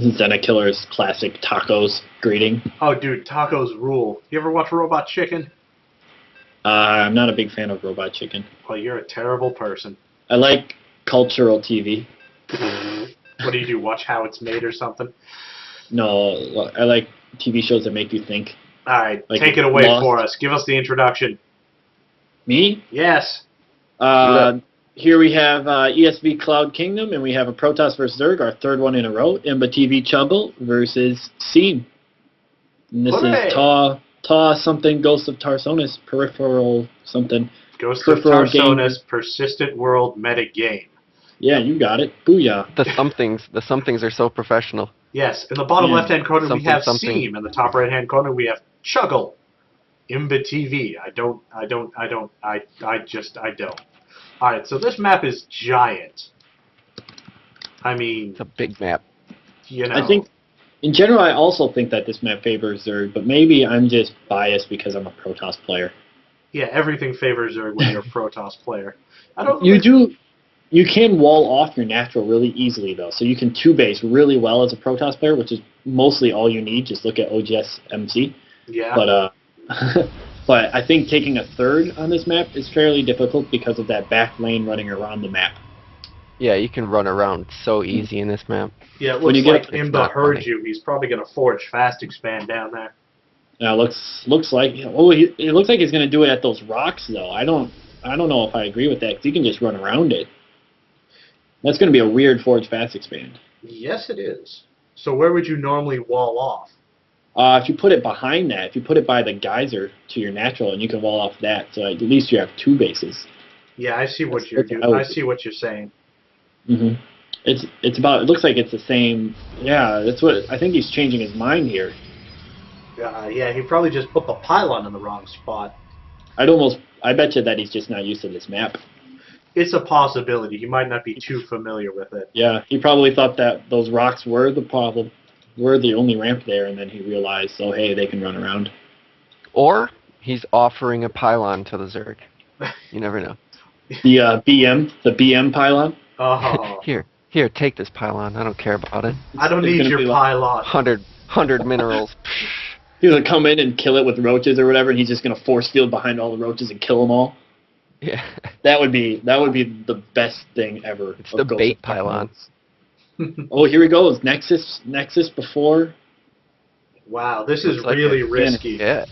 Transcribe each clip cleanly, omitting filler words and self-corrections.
XenokillaOfTaw's classic tacos greeting. Oh, dude, tacos rule. You ever watch Robot Chicken? I'm not a big fan of Robot Chicken. Well, you're a terrible person. I like cultural TV. What do? Watch How It's Made or something? No, I like TV shows that make you think. All right, Like take it away Lost. for us. Give us the introduction. Me? Yes. Here we have ESV Cloud Kingdom, and we have a Protoss versus Zerg, our third one in a row. IMBAtvChugle versus Seam. And this is TAW something, Ghost of Tarsonis, peripheral something. Ghost of Tarsonis, persistent world meta game. Yeah, you got it. Booyah. The somethings are so professional. Yes, in the bottom left-hand corner we have something. Seam. In the top right-hand corner we have Chuggle. IMBATV. I don't. Alright, so this map is giant. I mean... It's a big map. You know. I think, in general, I also think that this map favors Zerg, but maybe I'm just biased because I'm a Protoss player. Yeah, everything favors Zerg when you're a Protoss player. You can wall off your natural really easily, though, so you can 2-base really well as a Protoss player, which is mostly all you need. Just look at OGS MC. Yeah. But, but I think taking a third on this map is fairly difficult because of that back lane running around the map. Yeah, you can run around so easy in this map. Yeah, it looks like Imba heard you. He's probably going to forge fast expand down there. Yeah, looks like. Oh, it looks like he's going to do it at those rocks, though. I don't know if I agree with that because he can just run around it. That's going to be a weird forge fast expand. Yes, it is. So where would you normally wall off? If you put it behind that, if you put it by the geyser to your natural, and you can wall off that, so at least you have 2 bases. Yeah, I see what you're doing. I see what you're saying. Mhm. It's about. It looks like it's the same. Yeah, that's what I think. He's changing his mind here. Yeah, he probably just put the pylon in the wrong spot. I bet you that he's just not used to this map. It's a possibility. He might not be too familiar with it. Yeah, he probably thought that those rocks were the problem, were the only ramp there, and then he realized, oh hey, they can run around. Or he's offering a pylon to the Zerg. You never know. The BM pylon. Oh. Here, take this pylon. I don't care about it. I don't need your pylon. 100 minerals. He's gonna come in and kill it with roaches or whatever, and he's just gonna force field behind all the roaches and kill them all. Yeah. That would be the best thing ever. It's the bait pylon. Oh, here he goes. Nexus before. Wow, this is really risky. Yeah.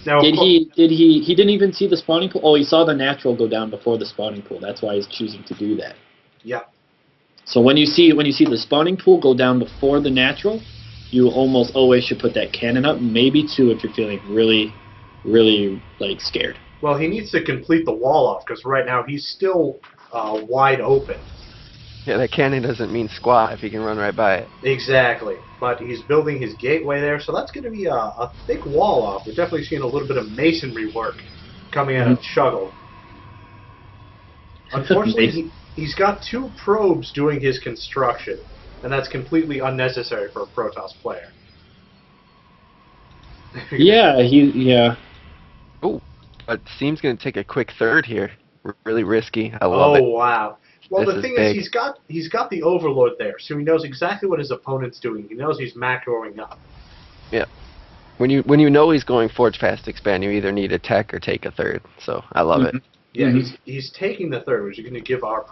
Now, he didn't even see the spawning pool? Oh, he saw the natural go down before the spawning pool. That's why he's choosing to do that. Yeah. So when you see the spawning pool go down before the natural, you almost always should put that cannon up, maybe 2 if you're feeling really, really like scared. Well, he needs to complete the wall off because right now he's still wide open. Yeah, that cannon doesn't mean squat if he can run right by it. Exactly. But he's building his gateway there, so that's going to be a thick wall off. We're definitely seeing a little bit of masonry work coming out of Chuggle. Unfortunately, he's got 2 probes doing his construction, and that's completely unnecessary for a Protoss player. Yeah. Oh, but Seam's going to take a quick third here. Really risky. I love it. Oh, wow. Well, This the is thing big. is, he's got the Overlord there, so he knows exactly what his opponent's doing. He knows he's macroing up. Yeah. When you know he's going forge fast expand, you either need a tech or take a third. So I love it. Yeah, he's taking the third, which is going to give our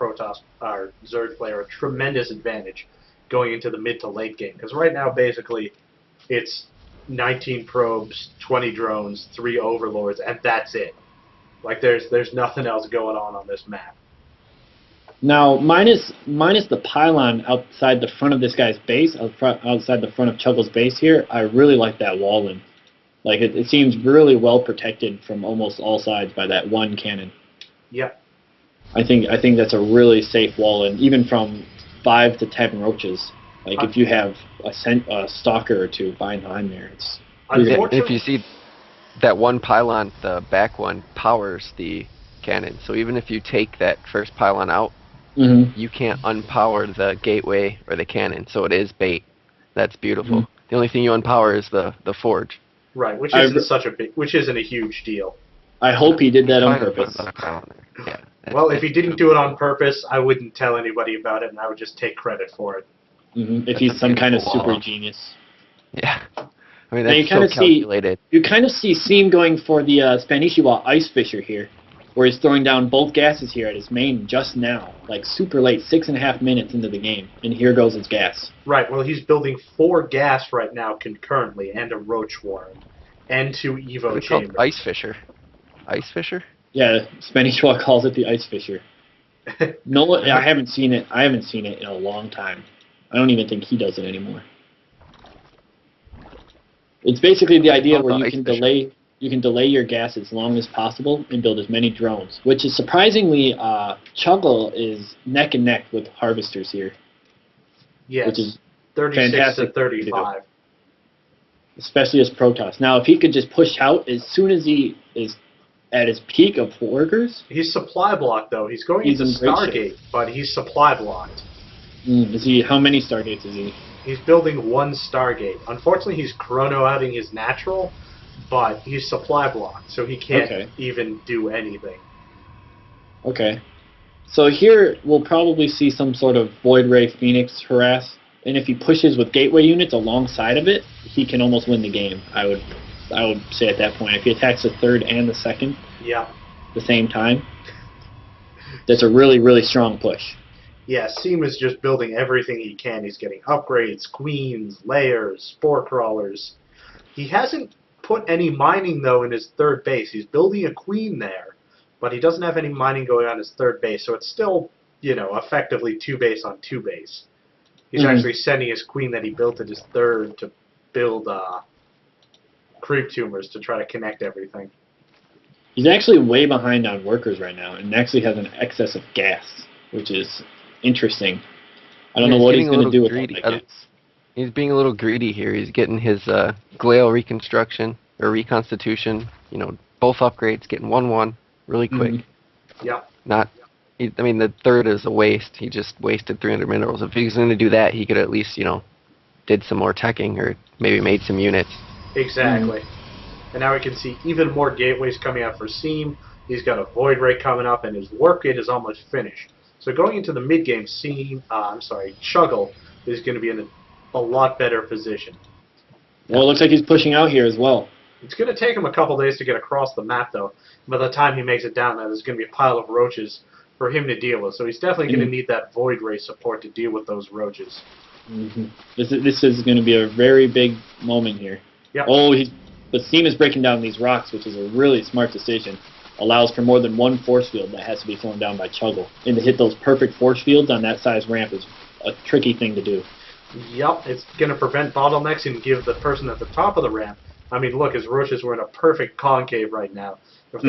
Zerg player a tremendous advantage going into the mid to late game. Because right now, basically, it's 19 probes, 20 drones, 3 overlords, and that's it. Like there's nothing else going on this map. Now, minus the pylon outside the front of this guy's base, outside the front of Chuggle's base here, I really like that wall in. Like it seems really well protected from almost all sides by that one cannon. Yep. I think that's a really safe wall in, even from 5 to 10 roaches. Like if you have a stalker or 2 behind there, it's. If you see that one pylon, the back one powers the cannon. So even if you take that first pylon out, you can't unpower the gateway or the cannon. So it is bait. That's beautiful. The only thing you unpower is the forge. Right, which isn't a huge deal. I hope he did that on purpose. Well, if he didn't do it on purpose, I wouldn't tell anybody about it, and I would just take credit for it. If he's some kind of super genius. Yeah. I mean, that's so calculated. You kind of see Seam going for the Spanishiwa Ice Fisher here, where he's throwing down both gases here at his main just now, like super late, 6.5 minutes into the game, and here goes his gas. Right, well, he's building 4 gas right now concurrently, and a Roach Warren, and 2 Evo chambers. Ice Fisher. Ice Fisher? Yeah, Spanishiwa calls it the Ice Fisher. No, I haven't seen it. I haven't seen it in a long time. I don't even think he does it anymore. It's basically the idea where you can delay your gas as long as possible and build as many drones, which is surprisingly Chuggle is neck and neck with Harvesters here. Yes, which is 36 fantastic to 35. Especially as Protoss. Now, if he could just push out as soon as he is at his peak of workers. He's supply blocked though. He's going into Stargate, but he's supply blocked. Is he? How many Stargates is he? He's building 1 Stargate. Unfortunately, he's chrono-outing his natural, but he's supply blocked, so he can't even do anything. Okay. So here we'll probably see some sort of Void Ray Phoenix harass, and if he pushes with gateway units alongside of it, he can almost win the game. I would say at that point, if he attacks the 3rd and the 2nd, at the same time, that's a really, really strong push. Yeah, Seam is just building everything he can. He's getting upgrades, queens, layers, spore crawlers. He hasn't put any mining, though, in his 3rd base. He's building a queen there, but he doesn't have any mining going on his 3rd base, so it's still, effectively 2 base on 2 base. He's actually sending his queen that he built at his 3rd to build creep tumors to try to connect everything. He's actually way behind on workers right now, and actually has an excess of gas, which is interesting. I don't know what he's going to do with all that gas. He's being a little greedy here. He's getting his Glail reconstruction or reconstitution. Both upgrades, getting 1/1 really quick. Yeah. I mean, the 3rd is a waste. He just wasted 300 minerals. If he was going to do that, he could at least, did some more teching or maybe made some units. Exactly. And now we can see even more gateways coming out for Seam. He's got a Void Ray coming up, and his work gate is almost finished. So going into the mid-game, Chuggle is going to be in a lot better position. Well, it looks like he's pushing out here as well. It's going to take him a couple days to get across the map, though. By the time he makes it down there, there's going to be a pile of roaches for him to deal with. So he's definitely going to need that Void Ray support to deal with those roaches. This is going to be a very big moment here. Yep. The Seam is breaking down these rocks, which is a really smart decision. Allows for more than 1 force field that has to be thrown down by Chuggle. And to hit those perfect force fields on that size ramp is a tricky thing to do. Yep, it's going to prevent bottlenecks and give the person at the top of the ramp. I mean, look, his roaches were in a perfect concave right now. If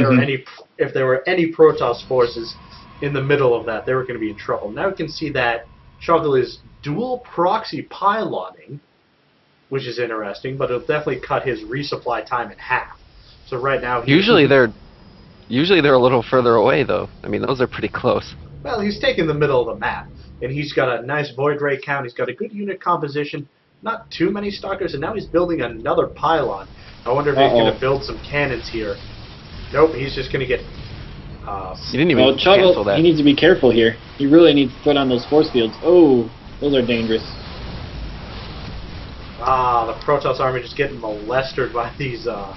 there were any Protoss forces in the middle of that, they were going to be in trouble. Now we can see that Chuggle is dual proxy pyloning, which is interesting, but it'll definitely cut his resupply time in half. So right now, Usually they're a little further away, though. I mean, those are pretty close. Well, he's taking the middle of the map, and he's got a nice Void Ray count. He's got a good unit composition, not too many stalkers, and now he's building another pylon. I wonder if he's going to build some cannons here. Nope, he's just going to get... he didn't even cancel that. He needs to be careful here. He really needs to put on those force fields. Oh, those are dangerous. The Protoss army just getting molested by these... the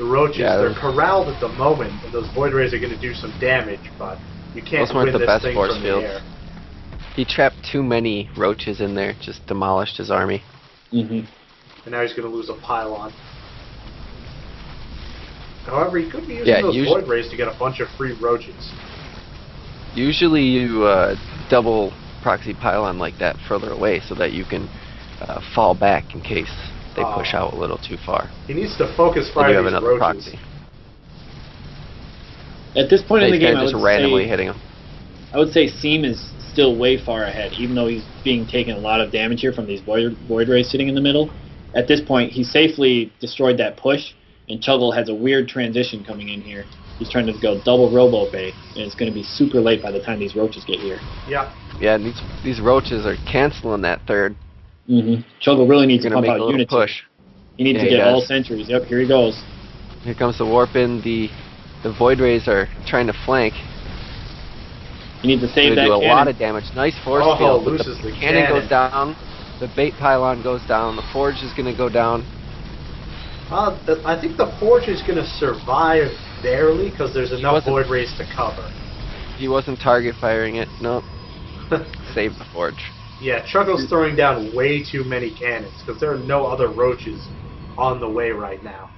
roaches. Yeah, they're corralled at the moment, and those Void Rays are going to do some damage, but you can't win the this best thing force from fields. the air. He trapped too many roaches in there, just demolished his army. And now he's going to lose a pylon. However, he could be using those Void Rays to get a bunch of free roaches. Usually you double proxy pylon like that further away so that you can fall back in case they push out a little too far. He needs to focus fire these roaches. Proxy. At this point in the game, I would say Seam is still way far ahead, even though he's being taken a lot of damage here from these Void Rays sitting in the middle. At this point, he safely destroyed that push, and Chuggle has a weird transition coming in here. He's trying to go double Robo Bay, and it's going to be super late by the time these roaches get here. Yeah. Yeah, these roaches are canceling that 3rd. Chuggle really needs to pump out units. Push. He needs to get all sentries. Yep, here he goes. Here comes the warp in. The Void Rays are trying to flank. You need to save that do cannon. A lot of damage. Nice force field. Loses the cannon goes down. The bait pylon goes down. The forge is going to go down. I think the forge is going to survive barely because there's enough void rays to cover. He wasn't target firing it. Nope. Save the forge. Yeah, Chuggle's throwing down way too many cannons because there are no other roaches on the way right now.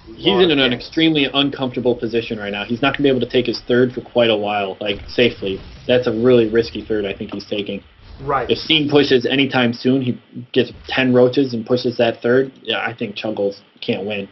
He's in an extremely uncomfortable position right now. He's not going to be able to take his third for quite a while, like, safely. That's a really risky third I think he's taking. Right. If Seam pushes anytime soon, he gets 10 roaches and pushes that third, yeah, I think Chuggles can't win.